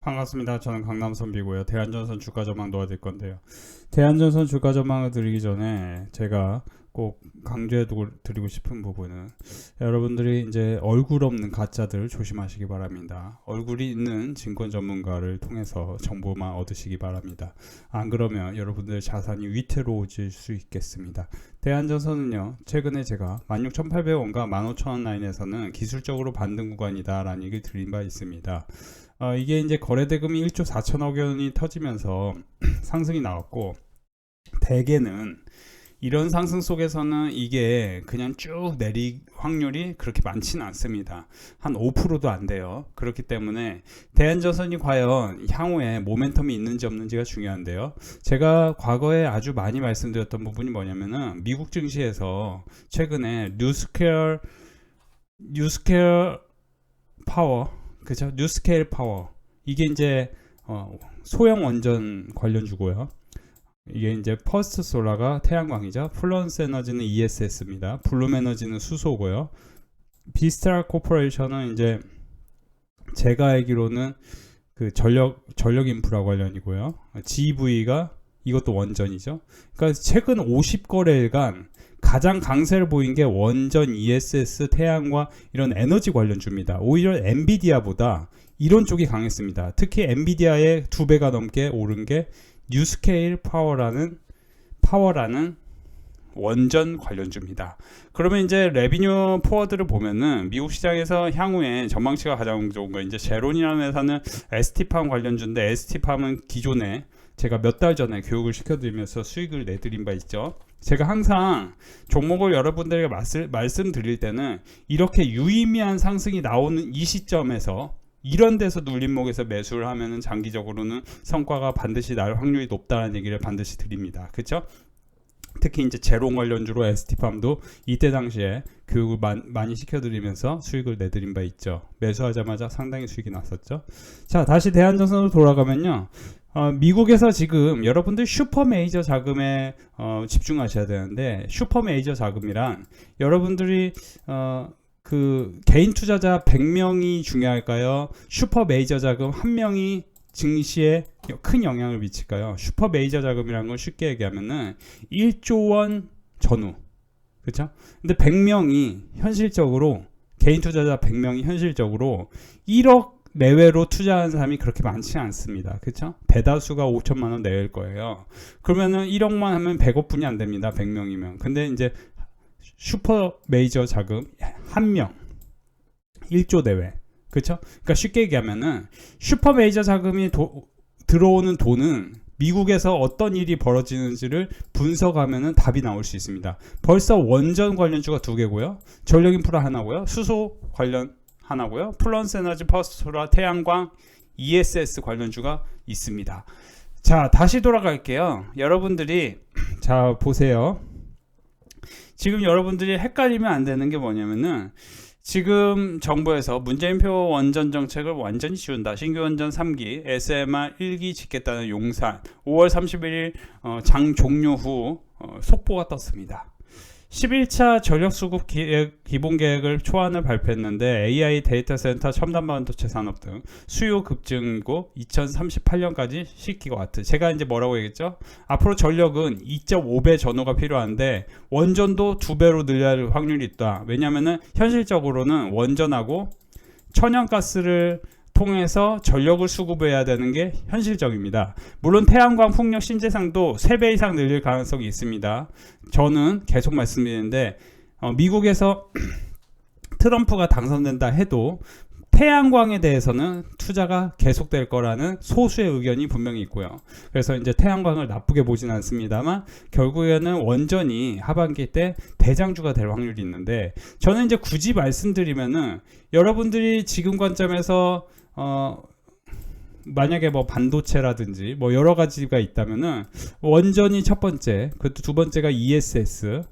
반갑습니다. 저는 강남선비고요. 대한전선 주가 전망 도와드릴 건데요. 대한전선 주가 전망을 드리기 전에 제가 꼭 강조해 드리고 싶은 부분은 여러분들이 이제 얼굴 없는 가짜들 조심하시기 바랍니다. 얼굴이 있는 증권 전문가를 통해서 정보만 얻으시기 바랍니다. 안 그러면 여러분들 자산이 위태로워질 수 있겠습니다. 대한전선은요, 최근에 제가 16,800원과 15,000원 라인에서는 기술적으로 반등 구간이다 라는 얘기를 드린 바 있습니다. 이게 이제 거래대금이 1조 4천억 원이 터지면서 상승이 나왔고, 대개는 이런 상승 속에서는 이게 그냥 쭉 내릴 확률이 그렇게 많지는 않습니다. 한 5%도 안 돼요. 그렇기 때문에 대한전선이 과연 향후에 모멘텀이 있는지 없는지가 중요한데요. 제가 과거에 아주 많이 말씀드렸던 부분이 뭐냐면은 미국 증시에서 최근에 뉴스케어 파워, 그죠? 뉴스케일 파워, 이게 이제 소형 원전 관련주고요. 이게 이제 퍼스트 솔라가 태양광이죠. 플런스 에너지는 ESS입니다. 블룸 에너지는 수소고요. 비스타 코퍼레이션은 이제 제가 알기로는 그 전력 인프라 관련이고요. GV가 이것도 원전이죠. 그러니까 최근 50거래일간 가장 강세를 보인 게 원전, ESS, 태양광 이런 에너지 관련주입니다. 오히려 엔비디아보다 이런 쪽이 강했습니다. 특히 엔비디아의 2배가 넘게 오른 게 뉴스케일 파워라는 원전 관련주입니다. 그러면 이제 레비뉴 포워드를 보면은 미국 시장에서 향후에 전망치가 가장 좋은 거, 이제 제론이라는 회사는 ST팜 관련주인데, ST팜은 기존에 제가 몇 달 전에 교육을 시켜드리면서 수익을 내드린 바 있죠. 제가 항상 종목을 여러분들에게 말씀드릴 때는 이렇게 유의미한 상승이 나오는 이 시점에서 이런 데서 눌림목에서 매수를 하면은 장기적으로는 성과가 반드시 날 확률이 높다는 얘기를 반드시 드립니다. 그렇죠? 특히 이제 제론 관련주로 ST팜도 이때 당시에 교육을 많이 시켜드리면서 수익을 내드린 바 있죠. 매수하자마자 상당히 수익이 났었죠. 자, 다시 대한전선으로 돌아가면요. 미국에서 지금 여러분들 슈퍼 메이저 자금에 집중하셔야 되는데, 슈퍼 메이저 자금이란 여러분들이 그 개인 투자자 100명이 중요할까요? 슈퍼 메이저 자금 1명이 증시에 큰 영향을 미칠까요? 슈퍼 메이저 자금이라는 걸 쉽게 얘기하면은 1조 원 전후, 그렇죠? 근데 100명이 현실적으로, 개인 투자자 100명이 현실적으로 1억 내외로 투자하는 사람이 그렇게 많지 않습니다. 그렇죠? 대다수가 5천만 원 내외일 거예요. 그러면은 1억만 하면 100억분이 안 됩니다. 100명이면. 근데 이제 슈퍼 메이저 자금 1명 1조 내외, 그렇죠? 그러니까 쉽게 얘기하면은 슈퍼 메이저 자금이 들어오는 돈은 미국에서 어떤 일이 벌어지는지를 분석하면은 답이 나올 수 있습니다. 벌써 원전 관련주가 2개고요, 전력 인프라 하나고요, 수소 관련 하나고요, 플런스 에너지, 퍼스트 솔라, 태양광, ESS 관련주가 있습니다. 자, 다시 돌아갈게요. 여러분들이 자 보세요. 지금 여러분들이 헷갈리면 안 되는 게 뭐냐면은, 지금 정부에서 문재인표 원전 정책을 완전히 지운다. 신규 원전 3기, SMR 1기 짓겠다는 용산 5월 31일 장 종료 후 속보가 떴습니다. 11차 전력수급 기본 계획을 초안을 발표했는데, AI 데이터 센터, 첨단 반도체 산업 등 수요 급증이고 2038년까지 10기가와트. 제가 이제 뭐라고 얘기했죠? 앞으로 전력은 2.5배 전후가 필요한데 원전도 2배로 늘릴 확률이 있다. 왜냐면은 현실적으로는 원전하고 천연가스를 통해서 전력을 수급해야 되는 게 현실적입니다. 물론 태양광, 풍력, 신재생도 3배 이상 늘릴 가능성이 있습니다. 저는 계속 말씀드리는데, 미국에서 트럼프가 당선된다 해도 태양광에 대해서는 투자가 계속될 거라는 소수의 의견이 분명히 있고요. 그래서 이제 태양광을 나쁘게 보진 않습니다만, 결국에는 원전이 하반기 때 대장주가 될 확률이 있는데, 저는 이제 굳이 말씀드리면은 여러분들이 지금 관점에서 만약에 뭐 반도체라든지 뭐 여러 가지가 있다면은 원전이 첫 번째, 그 두 번째가 ESS,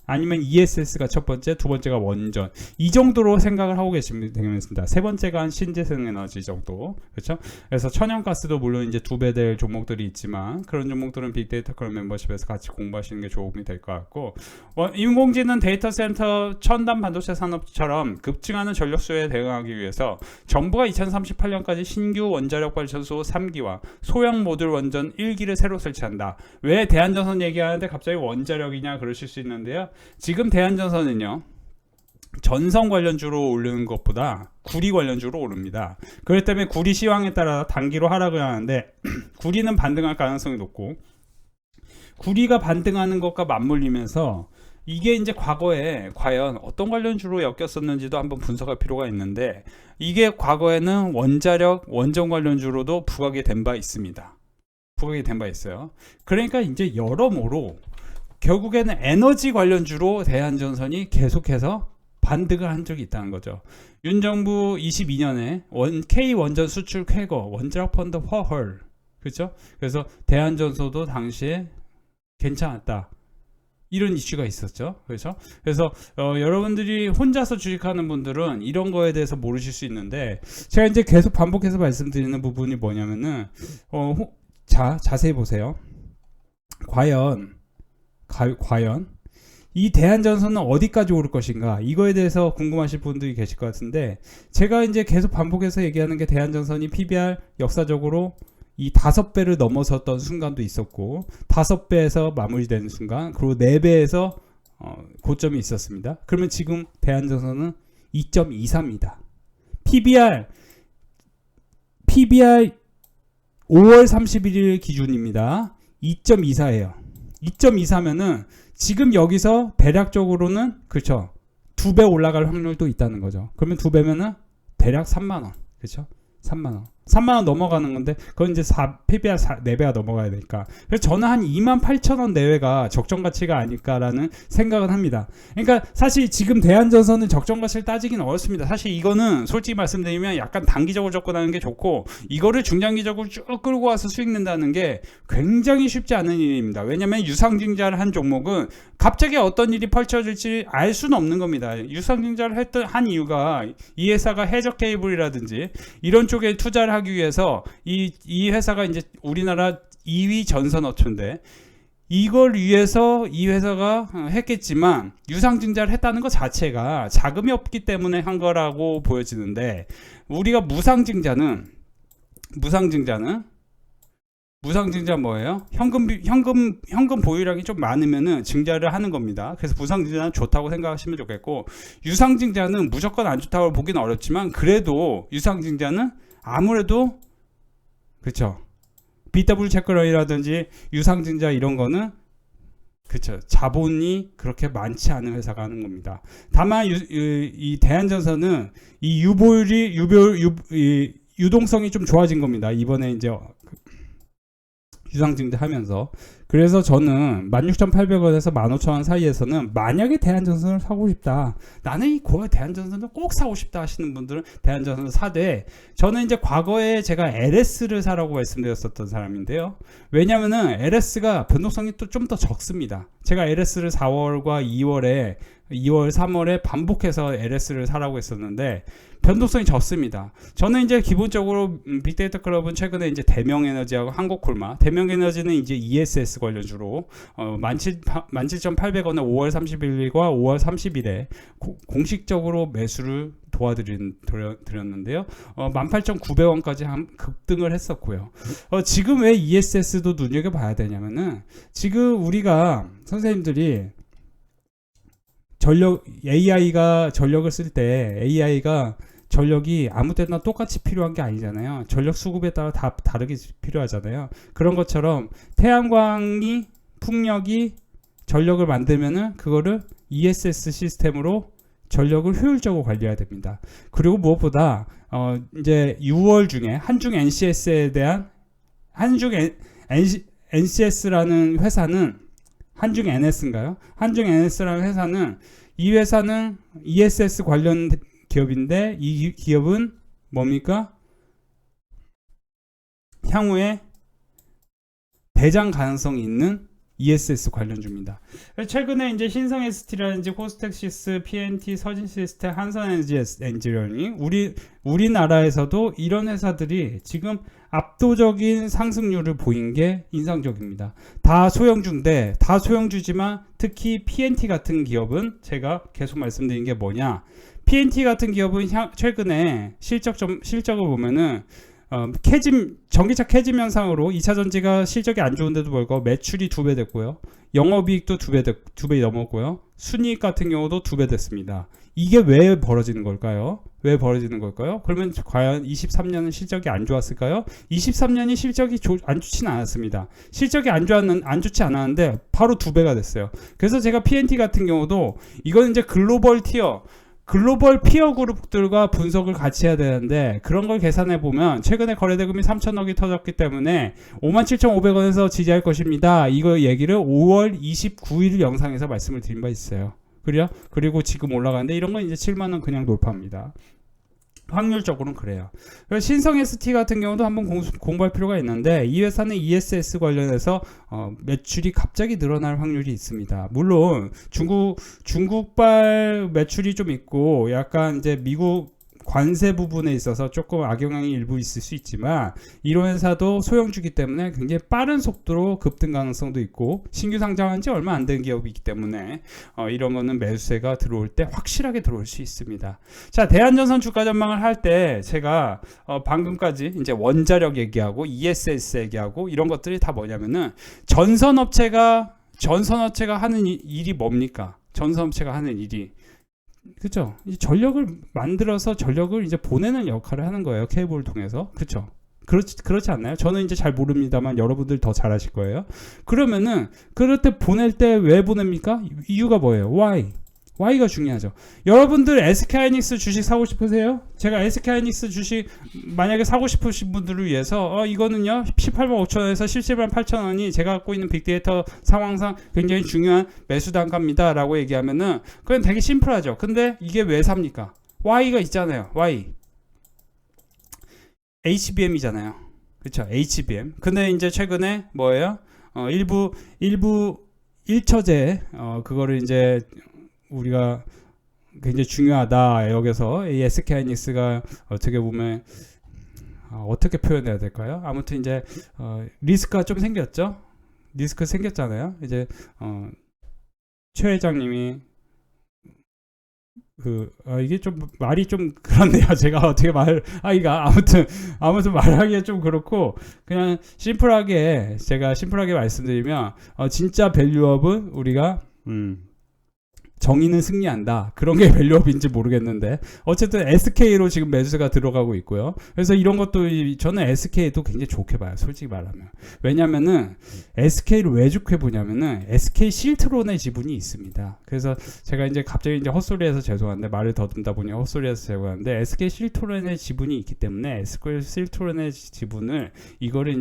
아니면 ESS가 첫 번째, 두 번째가 원전. 이 정도로 생각을 하고 계시면 되겠습니다. 세 번째가 한 신재생 에너지 정도. 그렇죠? 그래서 천연가스도 물론 이제 2배 될 종목들이 있지만 그런 종목들은 빅데이터 클럽 멤버십에서 같이 공부하시는 게 도움이 될 것 같고, 인공지능 데이터 센터 첨단 반도체 산업처럼 급증하는 전력 수요에 대응하기 위해서 정부가 2038년까지 신규 원자력 발전소 3기와 소형 모듈 원전 1기를 새로 설치한다. 왜 대한전선 얘기하는데 갑자기 원자력이냐 그러실 수 있는데요. 지금 대한전선은요, 전선 관련주로 오르는 것보다 구리 관련주로 오릅니다. 그렇기 때문에 구리 시황에 따라 단기로 하락을 하는데 구리는 반등할 가능성이 높고, 구리가 반등하는 것과 맞물리면서 이게 이제 과거에 과연 어떤 관련주로 엮였었는지도 한번 분석할 필요가 있는데, 이게 과거에는 원자력, 원전 관련주로도 부각이 된 바 있습니다. 부각이 된 바 있어요. 그러니까 이제 여러모로 결국에는 에너지 관련주로 대한전선이 계속해서 반등을 한 적이 있다는 거죠. 윤 정부 22년에 K 원전 수출 쾌거, 원자력 펀드 허헐, 그렇죠? 그래서 대한전선도 당시에 괜찮았다, 이런 이슈가 있었죠. 그래서 여러분들이 혼자서 주식하는 분들은 이런 거에 대해서 모르실 수 있는데, 제가 이제 계속 반복해서 말씀드리는 부분이 뭐냐면은 자세히 보세요. 과연 이 대한전선은 어디까지 오를 것인가, 이거에 대해서 궁금하실 분들이 계실 것 같은데, 제가 이제 계속 반복해서 얘기하는 게 대한전선이 PBR 역사적으로 이 5배를 넘어섰던 순간도 있었고, 5배에서 마무리되는 순간, 그리고 4배에서 고점이 있었습니다. 그러면 지금 대한전선은 2.24입니다. PBR 5월 31일 기준입니다. 2.24예요. 2.24면은 지금 여기서 대략적으로는, 그렇죠, 2배 올라갈 확률도 있다는 거죠. 그러면 2배면은 대략 3만원, 그렇죠? 3만원 넘어가는 건데, 그건 이제 PBR 4배가 넘어가야 되니까. 그래서 저는 한 28,000원 내외가 적정 가치가 아닐까라는 생각은 합니다. 그러니까 사실 지금 대한전선은 적정 가치를 따지기는 어렵습니다. 사실 이거는 솔직히 말씀드리면 약간 단기적으로 접근하는 게 좋고, 이거를 중장기적으로 쭉 끌고 와서 수익 낸다는 게 굉장히 쉽지 않은 일입니다. 왜냐면 유상증자를 한 종목은 갑자기 어떤 일이 펼쳐질지 알 수는 없는 겁니다. 유상증자를 한 이유가 이 회사가 해적 케이블이라든지 이런 쪽에 투자를 하기 위해서 이 회사가 이제 우리나라 2위 전선업체인데, 이걸 위해서 이 회사가 했겠지만 유상증자를 했다는 것 자체가 자금이 없기 때문에 한 거라고 보여지는데, 우리가 무상증자 뭐예요? 현금 보유량이 좀 많으면은 증자를 하는 겁니다. 그래서 무상증자는 좋다고 생각하시면 좋겠고, 유상증자는 무조건 안 좋다고 보기는 어렵지만, 그래도 유상증자는 아무래도, 그렇죠, BW 체크런이라든지 유상증자 이런 거는, 그렇죠, 자본이 그렇게 많지 않은 회사가 하는 겁니다. 다만 이 대한전선은 이 유동성이 좀 좋아진 겁니다. 이번에 이제 유상증자 하면서. 그래서 저는 16,800원에서 15,000원 사이에서는 만약에 대한전선을 사고 싶다, 나는 이 고가 대한전선을 꼭 사고 싶다 하시는 분들은 대한전선을 사되, 저는 이제 과거에 제가 LS를 사라고 말씀드렸었던 사람인데요. 왜냐면은 LS가 변동성이 또 좀 더 적습니다. 제가 LS를 4월과 2월, 3월에 반복해서 LS를 사라고 했었는데 변동성이 적습니다. 저는 이제 기본적으로 빅데이터 클럽은 최근에 이제 대명에너지하고 한국콜마, 대명에너지는 이제 ESS 관련주로 17,800원에 5월 30일과 5월 30일에 공식적으로 매수를 도와드렸는데요. 18,900원까지 급등을 했었고요. 지금 왜 ESS도 눈여겨봐야 되냐면은, 지금 우리가 선생님들이 AI가 전력을 쓸 때 AI가 전력이 아무 때나 똑같이 필요한 게 아니잖아요. 전력 수급에 따라 다 다르게 필요하잖아요. 그런 것처럼 태양광이, 풍력이 전력을 만들면은 그거를 ESS 시스템으로 전력을 효율적으로 관리해야 됩니다. 그리고 무엇보다 이제 6월 중에 한중 NCS에 대한 NCS라는 회사는, 한중 NS인가요? 한중 NS라는 회사는, 이 회사는 ESS 관련 기업인데, 이 기업은 뭡니까? 향후에 대장 가능성이 있는 ESS 관련주입니다. 최근에 이제 신성 ST라든지 코스텍시스, PNT, 서진 시스템, 한선 에너지 엔지니어링, 우리나라에서도 이런 회사들이 지금 압도적인 상승률을 보인 게 인상적입니다. 다 소형주인데, 다 소형주지만 특히 PNT 같은 기업은 제가 계속 말씀드린 게 뭐냐, PNT 같은 기업은 최근에 실적을 보면은 전기차 캐짐 현상으로 2차 전지가 실적이 안 좋은데도 불구하고 매출이 2배 됐고요. 영업이익도 2배 넘었고요. 순이익 같은 경우도 2배 됐습니다. 이게 왜 벌어지는 걸까요? 그러면 과연 23년은 실적이 안 좋았을까요? 23년이 실적이 안 좋진 않았습니다. 실적이 안 좋지 않았는데 바로 2배가 됐어요. 그래서 제가 PNT 같은 경우도 이건 이제 글로벌 피어 그룹들과 분석을 같이 해야 되는데, 그런 걸 계산해 보면 최근에 거래대금이 3천억이 터졌기 때문에 57,500원에서 지지할 것입니다. 이거 얘기를 5월 29일 영상에서 말씀을 드린 바 있어요. 그리고 지금 올라가는데 이런 건 이제 7만원 그냥 돌파합니다. 확률적으로는 그래요. 신성 ST 같은 경우도 한번 공부할 필요가 있는데, 이 회사는 ESS 관련해서 매출이 갑자기 늘어날 확률이 있습니다. 물론 중국발 매출이 좀 있고 약간 이제 미국 관세 부분에 있어서 조금 악영향이 일부 있을 수 있지만, 이런 회사도 소형주기 때문에 굉장히 빠른 속도로 급등 가능성도 있고, 신규 상장한 지 얼마 안 된 기업이기 때문에 이런 거는 매수세가 들어올 때 확실하게 들어올 수 있습니다. 자, 대한전선 주가 전망을 할 때 제가 방금까지 이제 원자력 얘기하고 ESS 얘기하고 이런 것들이 다 뭐냐면은, 전선업체가 하는 일이 뭡니까? 전선업체가 하는 일이, 그렇죠. 전력을 만들어서 전력을 이제 보내는 역할을 하는 거예요. 케이블을 통해서. 그렇죠. 그렇지 않나요? 저는 이제 잘 모릅니다만 여러분들 더 잘 아실 거예요. 그러면은 그럴 때 보낼 때 왜 보냅니까? 이유가 뭐예요? Y가 중요하죠. 여러분들 SK하이닉스 주식 사고 싶으세요? 제가 SK하이닉스 주식 만약에 사고 싶으신 분들을 위해서 이거는요 18만 5천원에서 17만 8천원이 제가 갖고 있는 빅데이터 상황상 굉장히 중요한 매수 단가입니다 라고 얘기하면은 그건 되게 심플하죠. 근데 이게 왜 삽니까? Y가 있잖아요. HBM이잖아요. 그렇죠. HBM. 근데 이제 최근에 뭐예요? 일부 1처제 그거를 이제 우리가 굉장히 중요하다. 여기서 이 SK하이닉스가 어떻게 보면 어떻게 표현해야 될까요? 아무튼 이제 리스크가 좀 생겼죠. 리스크 생겼잖아요. 이제 최 회장님이 이게 좀 말이 좀 그렇네요. 제가 어떻게 이거 아무튼 말하기가 좀 그렇고, 그냥 제가 심플하게 말씀드리면 진짜 밸류업은 우리가 정의는 승리한다. 그런 게 밸류업인지 모르겠는데 어쨌든 SK로 지금 매수가 들어가고 있고요. 그래서 이런 것도 저는 SK도 굉장히 좋게 봐요. 솔직히 말하면. 왜냐면은 SK를 왜 좋게 보냐면은 SK 실트론의 지분이 있습니다. 그래서 제가 이제 갑자기 이제 헛소리해서 죄송한데, 말을 더듬다 보니 헛소리해서 죄송한데, SK 실트론의 지분이 있기 때문에 SK 실트론의 지분을 이거를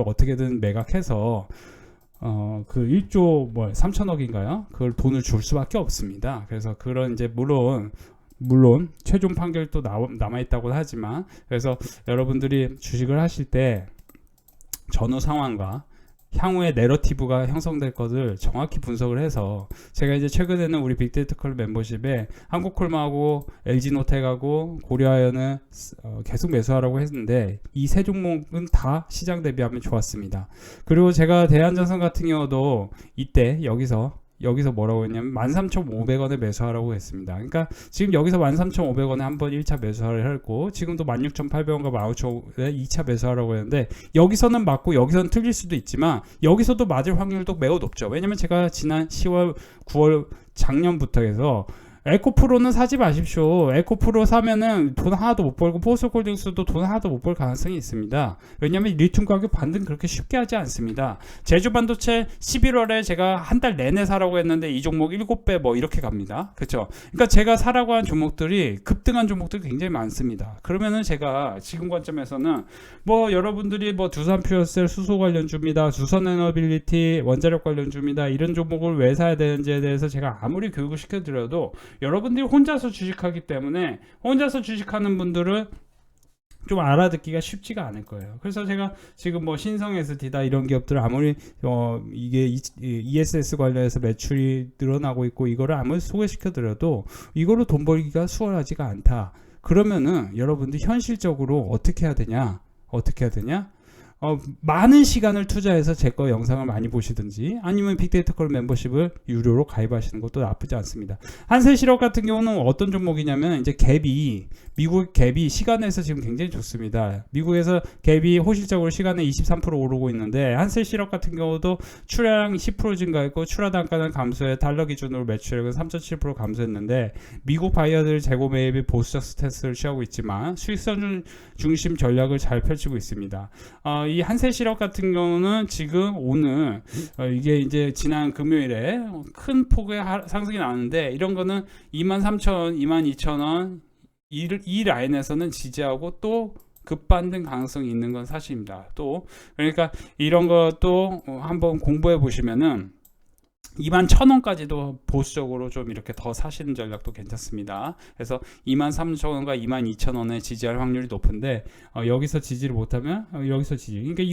어떻게든 매각해서 그 1조 3천억인가요? 그걸 돈을 줄 수밖에 없습니다. 그래서 그런 이제 물론 최종 판결도 남아 있다고 하지만, 그래서 여러분들이 주식을 하실 때 전후 상황과 향후에 내러티브가 형성될 것을 정확히 분석을 해서, 제가 이제 최근에는 우리 빅데이터 클럽 멤버십에 한국콜마하고 LG노텍하고 고려아연은 계속 매수하라고 했는데, 이 세 종목은 다 시장 대비하면 좋았습니다. 그리고 제가 대한전선 같은 경우도 이때 여기서 뭐라고 했냐면 13,500원에 매수하라고 했습니다. 그러니까 지금 여기서 13,500원에 한번 1차 매수를 했고, 지금도 16,800원과 15,000원에 2차 매수하라고 했는데, 여기서는 맞고 여기서는 틀릴 수도 있지만 여기서도 맞을 확률도 매우 높죠. 왜냐면 제가 지난 10월 9월 작년부터 해서 에코프로는 사지 마십시오. 에코프로 사면은 돈 하나도 못 벌고, 포스코홀딩스도 돈 하나도 못 벌 가능성이 있습니다. 왜냐면 리튬 가격 반등 그렇게 쉽게 하지 않습니다. 제주반도체 11월에 제가 한 달 내내 사라고 했는데 이 종목 7배 이렇게 갑니다. 그렇죠? 그러니까 제가 사라고 한 종목들이 급등한 종목들이 굉장히 많습니다. 그러면은 제가 지금 관점에서는 여러분들이 두산 퓨어셀 수소 관련주입니다, 두산 에너빌리티 원자력 관련주입니다, 이런 종목을 왜 사야 되는지에 대해서 제가 아무리 교육을 시켜드려도 여러분들이 혼자서 주식하기 때문에, 혼자서 주식하는 분들은 좀 알아듣기가 쉽지가 않을 거예요. 그래서 제가 지금 뭐 신성 SD다 이런 기업들 아무리 이게 ESS 관련해서 매출이 늘어나고 있고 이거를 아무리 소개시켜 드려도 이거로 돈 벌기가 수월하지가 않다. 그러면은 여러분들 현실적으로 어떻게 해야 되냐? 많은 시간을 투자해서 제 거 영상을 많이 보시든지 아니면 빅데이터 컬 멤버십을 유료로 가입하시는 것도 나쁘지 않습니다. 한세실업 같은 경우는 어떤 종목이냐면 이제 미국 갭이 시간에서 지금 굉장히 좋습니다. 미국에서 갭이 호실적으로 시간에 23% 오르고 있는데 한세실업 같은 경우도 출하량 10% 증가했고 출하 단가는 감소해 달러 기준으로 매출액은 3.7% 감소했는데 미국 바이어들 재고 매입이 보수적 스탠스를 취하고 있지만 수익성 중심 전략을 잘 펼치고 있습니다. 이 한세실업 같은 경우는 지금 오늘 이게 이제 지난 금요일에 큰 폭의 상승이 나왔는데 이런 거는 23,000원, 22,000원 이 라인에서는 지지하고 또 급반등 가능성이 있는 건 사실입니다. 또 그러니까 이런 것도 한번 공부해 보시면은 21,000원까지도 보수적으로 좀 이렇게 더 사시는 전략도 괜찮습니다. 그래서 23,000원과 22,000원에 지지할 확률이 높은데 여기서 지지를 못하면 여기서 지지. 그러니까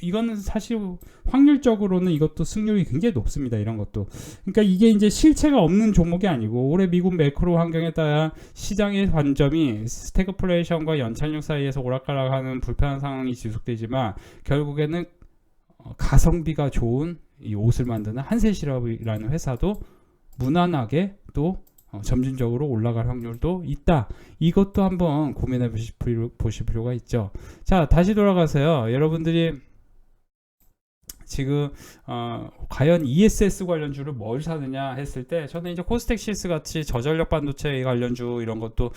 이거는 사실 확률적으로는 이것도 승률이 굉장히 높습니다. 이런 것도. 그러니까 이게 이제 실체가 없는 종목이 아니고 올해 미국 매크로 환경에 따라 시장의 관점이 스태그플레이션과 연착륙 사이에서 오락가락하는 불편한 상황이 지속되지만 결국에는 가성비가 좋은 이 옷을 만드는 한세실업이라는 회사도 무난하게 또 점진적으로 올라갈 확률도 있다. 이것도 한번 고민해 보실 필요가 있죠. 자, 다시 돌아가서요. 여러분들이 지금 과연 ESS 관련주를 뭘 사느냐 했을 때 저는 이제 코스텍시스 같이 저전력 반도체 관련주 이런 것도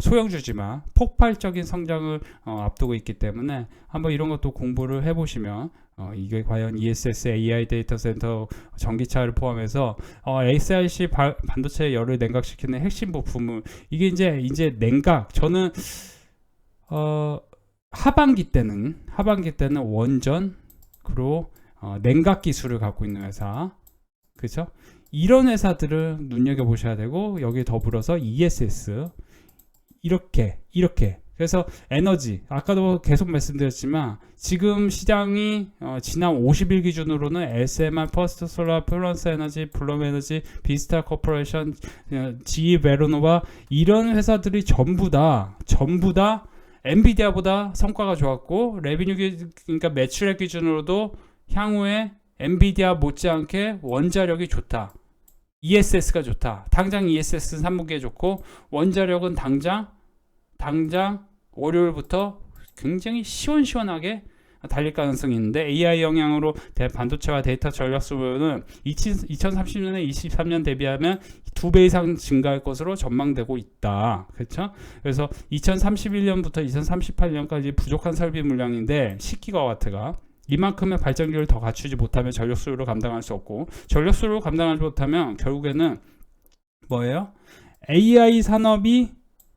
소형주지만 폭발적인 성장을 앞두고 있기 때문에 한번 이런 것도 공부를 해보시면 이게 과연 ESS AI 데이터 센터 전기차를 포함해서 SiC 반도체 열을 냉각시키는 핵심 부품을 이게 이제 냉각 저는 하반기 때는 원전 그리고 냉각 기술을 갖고 있는 회사, 그렇죠? 이런 회사들을 눈여겨 보셔야 되고 여기에 더불어서 ESS 이렇게 그래서 에너지 아까도 계속 말씀드렸지만 지금 시장이 지난 50일 기준으로는 SMR, 퍼스트 솔라, 플러스 에너지, 플럼 에너지, 비스타 코퍼레이션, GE 베르노바 이런 회사들이 전부 다 엔비디아보다 성과가 좋았고 레비뉴 그러니까 매출액 기준으로도 향후에 엔비디아 못지않게 원자력이 좋다. ESS가 좋다. 당장 ESS는 3분기에 좋고 원자력은 당장 월요일부터 굉장히 시원시원하게 달릴 가능성이 있는데 AI 영향으로 반도체와 데이터 전력 수요는 2030년에 23년 대비하면 2배 이상 증가할 것으로 전망되고 있다. 그렇죠? 그래서 2031년부터 2038년까지 부족한 설비 물량인데 10기가와트가 이만큼의 발전기를 더 갖추지 못하면 전력 수요를 감당할 수 없고 전력 수요를 감당하지 못하면 결국에는 뭐예요? AI 산업이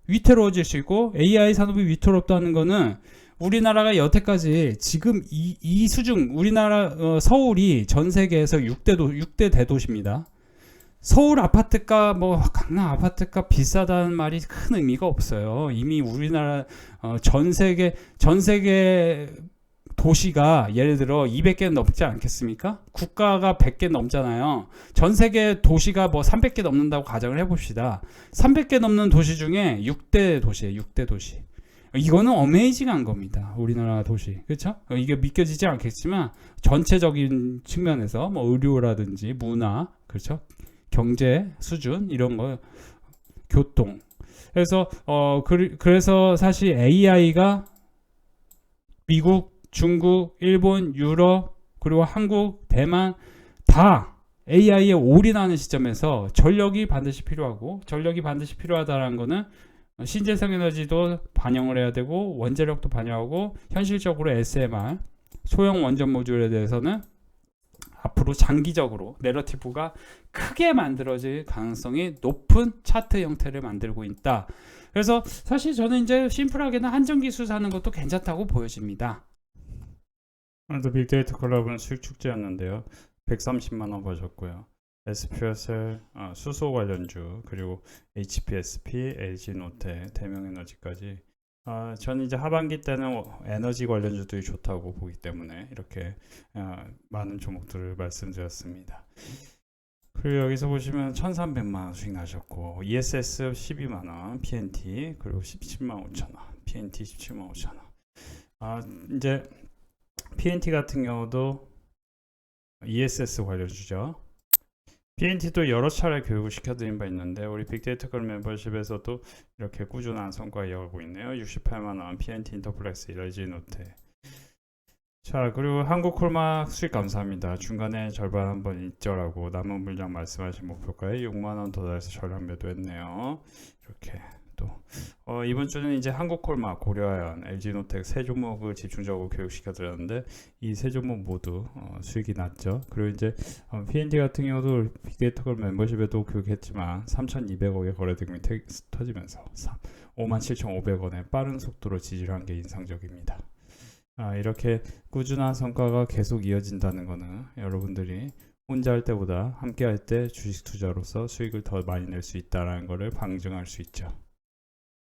위태로워질 수 있고 AI 산업이 위태롭다는 거는 우리나라가 여태까지 지금 이 수준 우리나라 서울이 전 세계에서 6대 대도시입니다. 서울 아파트가 강남 아파트가 비싸다는 말이 큰 의미가 없어요. 이미 우리나라 전 세계 도시가 예를 들어 200개 넘지 않겠습니까? 국가가 100개 넘잖아요. 전 세계 도시가 300개 넘는다고 가정을 해봅시다. 300개 넘는 도시 중에 6대 도시예요. 6대 도시. 이거는 어메이징한 겁니다. 우리나라 도시. 그렇죠? 이게 믿겨지지 않겠지만 전체적인 측면에서 의료라든지 문화, 그렇죠? 경제 수준 이런 거 교통. 그래서 사실 AI가 미국 중국, 일본, 유럽, 그리고 한국, 대만 다 AI에 올인하는 시점에서 전력이 반드시 필요하고 전력이 반드시 필요하다는 거는 신재생 에너지도 반영을 해야 되고 원자력도 반영하고 현실적으로 SMR, 소형 원전 모듈에 대해서는 앞으로 장기적으로 내러티브가 크게 만들어질 가능성이 높은 차트 형태를 만들고 있다. 그래서 사실 저는 이제 심플하게는 한전기술 사는 것도 괜찮다고 보여집니다. 오늘도 빅데이터 콜라보는 수익 축제였는데요. 130만원 버셨고요. SPSL 수소 관련주 그리고 HPSP, LG노텍, 대명에너지까지 저는 이제 하반기 때는 에너지 관련주들이 좋다고 보기 때문에 이렇게 많은 종목들을 말씀드렸습니다. 그리고 여기서 보시면 1300만 원 수익 나셨고 ESS 12만 원, PNT 그리고 17만 5천 원, PNT 17만 5천 원. 이제 PNT 같은 경우도 ESS 관련주죠. PNT도 여러 차례 교육을 시켜드린 바 있는데 우리 빅데이터 걸 멤버십에서도 이렇게 꾸준한 성과 이어가고 있네요. 68만 원, PNT 인터플렉스, LG노트. 자, 그리고 한국콜막 수익 감사합니다. 중간에 절반 한번 잊죠라고 남은 물량 말씀하신 목표가에 6만 원 더 달해서 전량 매도했네요. 이렇게 또 이번 주는 이제 한국콜막, 고려아연, LG노텍 세 종목을 집중적으로 교육시켜 드렸는데 이 세 종목 모두 수익이 났죠. 그리고 이제 PNT 같은 경우도 빅데이터 멤버십에도 교육했지만 3,200억의 거래대금이 터지면서 57,500원의 빠른 속도로 지지를 한 게 인상적입니다. 이렇게 꾸준한 성과가 계속 이어진다는 것은 여러분들이 혼자 할 때보다 함께 할 때 주식 투자로서 수익을 더 많이 낼 수 있다는 것을 방증할 수 있죠.